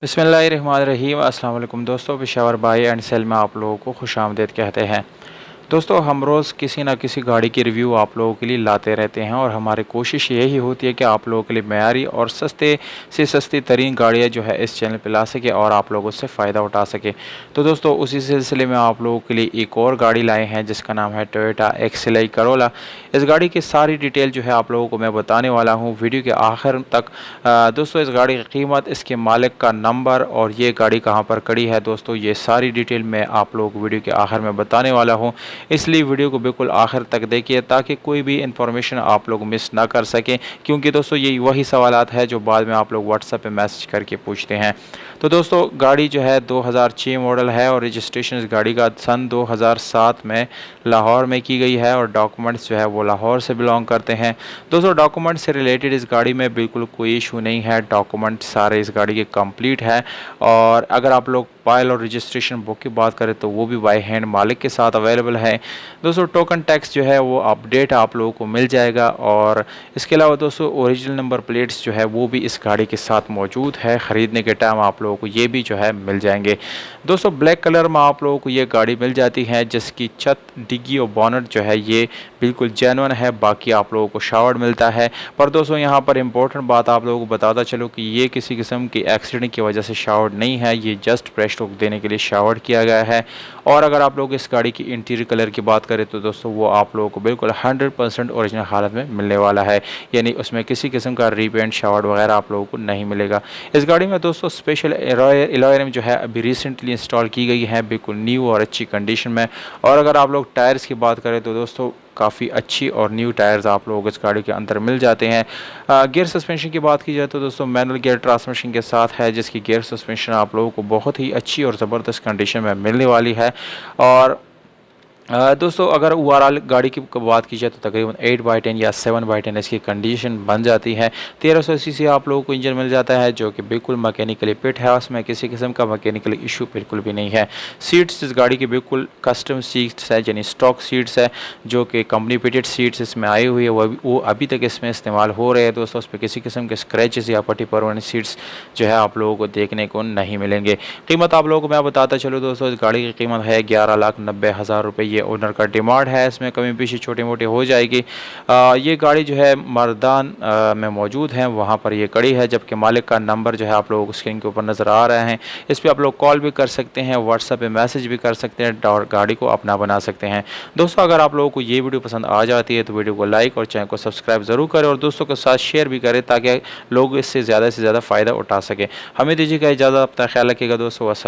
बिस्मिल्लाहिर्रहमानिर्रहीम। अस्सलाम वालेकुम दोस्तों, पेशावर बाय एंड सेल में आप लोगों को खुशामदीद कहते हैं। दोस्तों, हम रोज़ किसी ना किसी गाड़ी की रिव्यू आप लोगों के लिए लाते रहते हैं और हमारी कोशिश यही होती है कि आप लोगों के लिए मयारी और सस्ते से सस्ती तरीन गाड़ियाँ जो है इस चैनल पे ला सके और आप लोग उससे फ़ायदा उठा सके। तो दोस्तों, उसी सिलसिले में आप लोगों के लिए एक और गाड़ी लाए हैं जिसका नाम है टोयोटा एक्सएलआई करोला। इस गाड़ी की सारी डिटेल जो है आप लोगों को मैं बताने वाला हूँ वीडियो के आखिर तक। दोस्तों, इस गाड़ी की कीमत, इसके मालिक का नंबर और ये गाड़ी कहाँ पर खड़ी है, दोस्तों ये सारी डिटेल मैं आप लोगों को वीडियो के आखिर में बताने वाला हूँ। इसलिए वीडियो को बिल्कुल आखिर तक देखिए ताकि कोई भी इंफॉर्मेशन आप लोग मिस ना कर सकें, क्योंकि दोस्तों ये वही सवालात है जो बाद में आप लोग व्हाट्सएप पे मैसेज करके पूछते हैं। तो दोस्तों, गाड़ी जो है 2006 मॉडल है और रजिस्ट्रेशन इस गाड़ी का सन 2007 में लाहौर में की गई है और डॉक्यूमेंट्स जो है वो लाहौर से बिलोंग करते हैं। दोस्तों, डॉक्यूमेंट से रिलेटेड इस गाड़ी में बिल्कुल कोई इशू नहीं है, डॉक्यूमेंट सारे इस गाड़ी के कंप्लीट है। और अगर आप लोग फाइल और रजिस्ट्रेशन बुक की बात करें तो वो भी बाय हैंड मालिक के साथ अवेलेबल है। दोस्तों, टोकन टैक्स जो है वो अपडेट आप लोगों को मिल जाएगा और इसके अलावा दोस्तों ओरिजिनल नंबर प्लेट्स जो है वो भी इस गाड़ी के साथ मौजूद है। ख़रीदने के टाइम आप लोगों को ये भी जो है मिल जाएंगे। दोस्तों, ब्लैक कलर में आप लोगों को ये गाड़ी मिल जाती है जिसकी छत, डिग्गी और बोनट जो है ये बिल्कुल जेन्युइन है। बाकी आप लोगों को शावर्ड मिलता है। पर दोस्तों, यहाँ पर इंपॉर्टेंट बात आप लोगों को बताता चलो कि ये किसी किस्म की एक्सीडेंट की वजह से शावर्ड नहीं है, ये जस्ट प्रेशर स्ट्रोक देने के लिए शावर्ड किया गया है। और अगर आप लोग इस गाड़ी की इंटीरियर कलर की बात करें तो दोस्तों वो आप लोगों को बिल्कुल 100% ओरिजिनल हालत में मिलने वाला है, यानी उसमें किसी किस्म का रीपेंट, शावर्ड वगैरह आप लोगों को नहीं मिलेगा। इस गाड़ी में दोस्तों स्पेशल एलॉय रिम जो है अभी रिसेंटली इंस्टॉल की गई है, बिल्कुल न्यू और अच्छी कंडीशन में। और अगर आप लोग टायर्स की बात करें तो दोस्तों काफ़ी अच्छी और न्यू टायर्स आप लोगों को इस गाड़ी के अंदर मिल जाते हैं। गियर सस्पेंशन की बात की जाए तो दोस्तों मैनुअल गियर ट्रांसमिशन के साथ है, जिसकी गियर सस्पेंशन आप लोगों को बहुत ही अच्छी और ज़बरदस्त कंडीशन में मिलने वाली है। और दोस्तों, अगर ओवरऑल गाड़ी की बात की जाए तो तकरीबन 8/10 या 7/10 इसकी कंडीशन बन जाती है। 1300 सीसी आप लोगों को इंजन मिल जाता है जो कि बिल्कुल मैकेनिकली फिट है, उसमें किसी किस्म का मैकेनिकल इशू बिल्कुल भी नहीं है। सीट्स इस गाड़ी की बिल्कुल कस्टम सीट्स है, यानी स्टॉक सीट्स है, जो कि कंपनी फिटेड सीट्स इसमें आई हुई है, वो अभी तक इसमें इस्तेमाल हो रहे हैं। दोस्तों, उस पर किसी किस्म के स्क्रैचेस या पट्टी परवानी सीट्स जो है आप लोगों को देखने को नहीं मिलेंगे। कीमत आप लोगों को मैं बताता चलूँ दोस्तों, इस गाड़ी की कीमत है 11,90,000 रुपये। ये ओनर का डिमांड है, इसमें कमी पेशी छोटी मोटी हो जाएगी। ये गाड़ी जो है मर्दान में मौजूद है, वहाँ पर ये खड़ी है, जबकि मालिक का नंबर जो है आप लोगों को स्क्रीन के ऊपर नज़र आ रहे हैं। इस पर आप लोग कॉल भी कर सकते हैं, व्हाट्सएप पे मैसेज भी कर सकते हैं और गाड़ी को अपना बना सकते हैं। दोस्तों, अगर आप लोगों को ये वीडियो पसंद आ जाती है तो वीडियो को लाइक और चैनल को सब्सक्राइब ज़रूर करें और दोस्तों के साथ शेयर भी करें ताकि लोग इससे ज़्यादा से ज़्यादा फ़ायदा उठा सकें। हमें दीजिएगा इजाज़त, अपना ख्याल रखिएगा दोस्तों।